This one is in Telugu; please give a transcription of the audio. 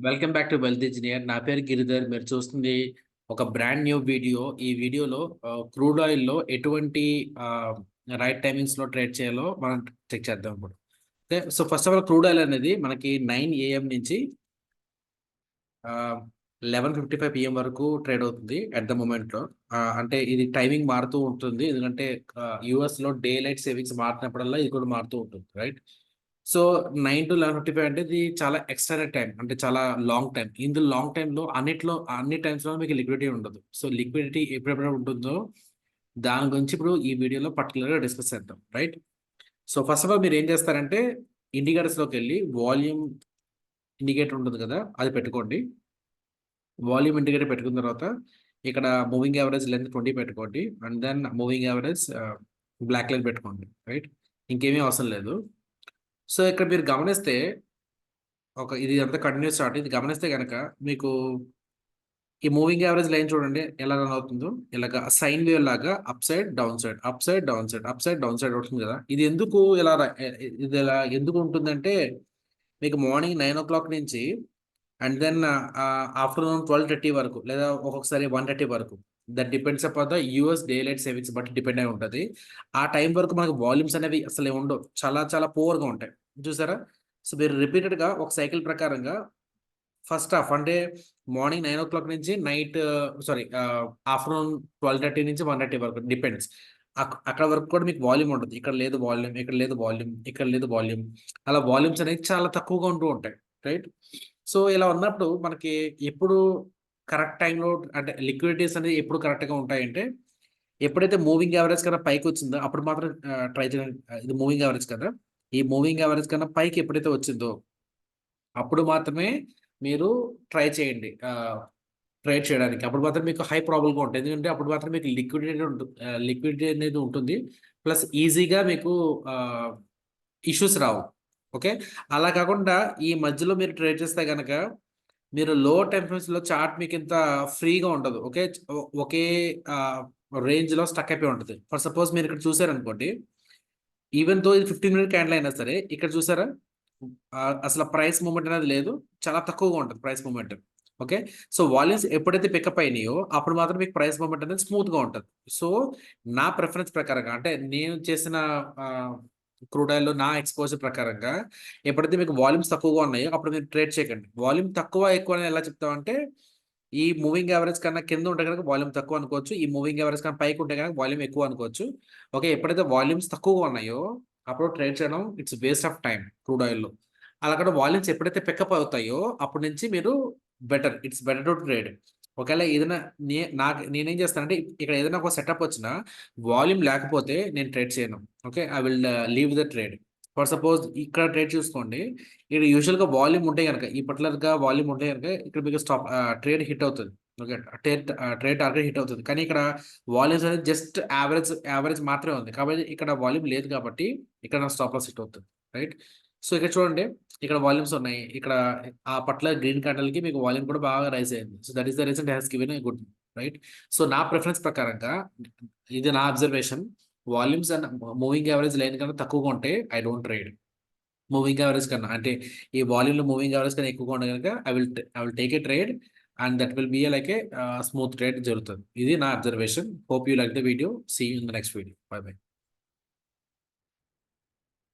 Welcome back to wealth engineer. నా పేరు గిరిధర్. మీరు చూస్తుంది ఒక బ్రాండ్ న్యూ వీడియో. ఈ వీడియోలో క్రూడ్ ఆయిల్లో ఎటువంటి రైట్ టైమింగ్స్ లో ట్రేడ్ చేయాలో మనం చెక్ చేద్దాం ఇప్పుడు. Okay, so first of all crude oil అనేది మనకి 9 AM నుంచి 11:55 PM వరకు ట్రేడ్ అవుతుంది ఎట్ ద మూమెంట్ లో. అంటే ఇది టైమింగ్ మారుతూ ఉంటుంది, ఎందుకంటే యుఎస్ లో డే లైట్ సేవింగ్స్ మారినప్పుడల్లా ఇది కూడా మారుతూ ఉంటుంది, రైట్? సో 9 to 11:55 అంటే ఇది చాలా ఎక్స్టెండెడ్ టైం, అంటే చాలా లాంగ్ టైం. ఇందులో లాంగ్ టైంలో అన్ని టైమ్స్ లో మీకు లిక్విడిటీ ఉండదు. సో లిక్విడిటీ ఎప్పుడెప్పుడు ఉంటుందో దాని గురించి ఇప్పుడు ఈ వీడియోలో పర్టికులర్ గా డిస్కస్ చేద్దాం, right? So first of all మీరు ఏం చేస్తారంటే ఇండికేటర్స్ లోకి వెళ్ళి వాల్యూమ్ ఇండికేటర్ ఉంటుంది కదా, అది పెట్టుకోండి. వాల్యూమ్ ఇండికేటర్ పెట్టుకున్న తర్వాత ఇక్కడ మూవింగ్ యావరేజ్ లెంత్ 20 పెట్టుకోండి, and then moving average black line పెట్టుకోండి, రైట్? ఇంకేమీ అవసరం లేదు. సో ఇక్కడ మీరు గమనిస్తే ఇది అంతా కంటిన్యూస్ చార్ట్. ఇది గమనిస్తే కనుక మీకు ఈ మూవింగ్ యావరేజ్ లైన్ చూడండి ఎలా రన్ అవుతుందో. ఇలాగా సైన్ వేవ్ లాగా up side down side, up side down side, up side down side అవుతుంది కదా. ఇది ఎందుకు ఇది ఇలా ఎందుకు ఉంటుందంటే మీకు మార్నింగ్ 9 o'clock నుంచి అండ్ దెన్ ఆఫ్టర్నూన్ 12:30 వరకు, లేదా ఒక్కొక్కసారి 1:30 వరకు, that depends upon the US day light savings బట్టి డిపెండ్ అయి ఉంటుంది. ఆ టైం వరకు మనకు వాల్యూమ్స్ అనేవి అసలు ఉండవు, చాలా చాలా పూర్గా ఉంటాయి, చూసారా? సో మీరు రిపీటెడ్ గా ఒక సైకిల్ ప్రకారంగా ఫస్ట్ హాఫ్ అంటే మార్నింగ్ 9 o'clock నుంచి ఆఫ్టర్నూన్ 12:30 నుంచి 1:30 వరకు డిపెండ్స్. అక్కడ వరకు కూడా మీకు వాల్యూమ్ ఉంటుంది. ఇక్కడ లేదు వాల్యూమ్, ఇక్కడ లేదు వాల్యూమ్, ఇక్కడ లేదు వాల్యూమ్. అలా వాల్యూమ్స్ అనేవి చాలా తక్కువగా ఉంటూ ఉంటాయి, రైట్? సో ఇలా ఉన్నప్పుడు మనకి ఎప్పుడు కరెక్ట్ టైంలో, అంటే లిక్విడిటీస్ అనేది ఎప్పుడు కరెక్ట్గా ఉంటాయంటే ఎప్పుడైతే మూవింగ్ యావరేజ్ కన్నా పైకి వచ్చిందో అప్పుడు మాత్రం ట్రై చేయండి. ఇది మూవింగ్ యావరేజ్ కదా, ఈ మూవింగ్ యావరేజ్ కన్నా పైకి ఎప్పుడైతే వచ్చిందో అప్పుడు మాత్రమే మీరు ట్రై చేయండి ట్రేడ్ చేయడానికి. అప్పుడు మాత్రం మీకు హై ప్రాబుల్గా ఉంటుంది, ఎందుకంటే అప్పుడు మాత్రం మీకు లిక్విడిటీ అనేది ఉంటుంది, ప్లస్ ఈజీగా మీకు ఇష్యూస్ రావు. ఓకే, అలా కాకుండా ఈ మధ్యలో మీరు ట్రేడ్ చేస్తే కనుక మీరు లో లో చార్ట్ మీకు ఇంత ఫ్రీగా ఉండదు. ఒకే రేంజ్ లో స్టక్ అయిపోయి ఉంటుంది. ఫర్ సపోజ్ మీరు ఇక్కడ చూసారనుకోండి, ఈవెన్ తో ఇది 15 minute క్యాండిల్ అయినా సరే, ఇక్కడ చూసారా అసలు ప్రైస్ మూమెంట్ అనేది లేదు, చాలా తక్కువగా ఉంటుంది price movement. Okay, so volumes ఎప్పుడైతే పికప్ అయినాయో అప్పుడు మాత్రం మీకు ప్రైస్ మూమెంట్ అనేది స్మూత్ గా ఉంటుంది. సో నా ప్రిఫరెన్స్ ప్రకారంగా, అంటే నేను చేసిన క్రూడ్ ఆయిల్ లో నా ఎక్స్పోజర్ ప్రకారంగా, ఎప్పుడైతే మీకు వాల్యూమ్స్ తక్కువగా ఉన్నాయో అప్పుడు మీరు ట్రేడ్ చేయకండి. వాల్యూమ్ తక్కువ ఎక్కువ అని ఎలా చెప్తామంటే, ఈ మూవింగ్ యావరేజ్ కన్నా కింద ఉంటే కనుక వాల్యూమ్ తక్కువ అనుకోవచ్చు, ఈ మూవింగ్ యావరేజ్ కన్నా పైకి ఉంటే కనుక వాల్యూమ్ ఎక్కువ అనుకోవచ్చు. ఓకే, ఎప్పుడైతే వాల్యూమ్స్ తక్కువగా ఉన్నాయో అప్పుడు ట్రేడ్ చేయడం it's waste of time crude ఆయిల్లో. అలాగే వాల్యూమ్స్ ఎప్పుడైతే పికప్ అవుతాయో అప్పటి నుంచి మీరు ఇట్స్ బెటర్ టు ట్రేడ్. ఒకవేళ ఏదైనా నేనేం చేస్తానంటే ఇక్కడ ఏదైనా ఒక సెటప్ వచ్చినా వాల్యూమ్ లేకపోతే నేను ట్రేడ్ చేయను. Okay, I will leave the trade. For suppose ఇక్కడ ట్రేడ్ చూసుకోండి, ఇక్కడ యూజువల్గా వాల్యూమ్ ఉంటే కనుక, ఈ పర్టికులర్గా వాల్యూమ్ ఉంటే కనుక ఇక్కడ మీకు ట్రేడ్ హిట్ అవుతుంది. ఓకే, ట్రేడ్ టార్గెట్ హిట్ అవుతుంది. కానీ ఇక్కడ వాల్యూమ్స్ అనేది జస్ట్ యావరేజ్ మాత్రమే ఉంది, కాబట్టి ఇక్కడ వాల్యూమ్ లేదు, కాబట్టి ఇక్కడ నా స్టాప్ లాస్ హిట్ అవుతుంది, రైట్? సో ఇక్కడ చూడండి, ఇక్కడ వాల్యూమ్స్ ఉన్నాయి, ఇక్కడ ఆ పర్టికులర్ గ్రీన్ క్యాండల్ కి మీకు వాల్యూమ్ కూడా బాగా రైజ్ అయింది. So that is the reason has given a good, right? So నా ప్రిఫరెన్స్ ప్రకారంగా, ఇది నా observation, volumes and moving average line కన్నా తక్కువగా ఉంటే I don't trade. Moving average కన్నా, అంటే ఈ వాల్యూమ్ లో మూవింగ్ యావరేజ్ కన్నా ఎక్కువగా ఉంటే కనుక I will take a trade, and that will be like a smooth trade జరుగుతుంది. ఇది నా observation. Hope you like the video. See you in the next video. Bye by.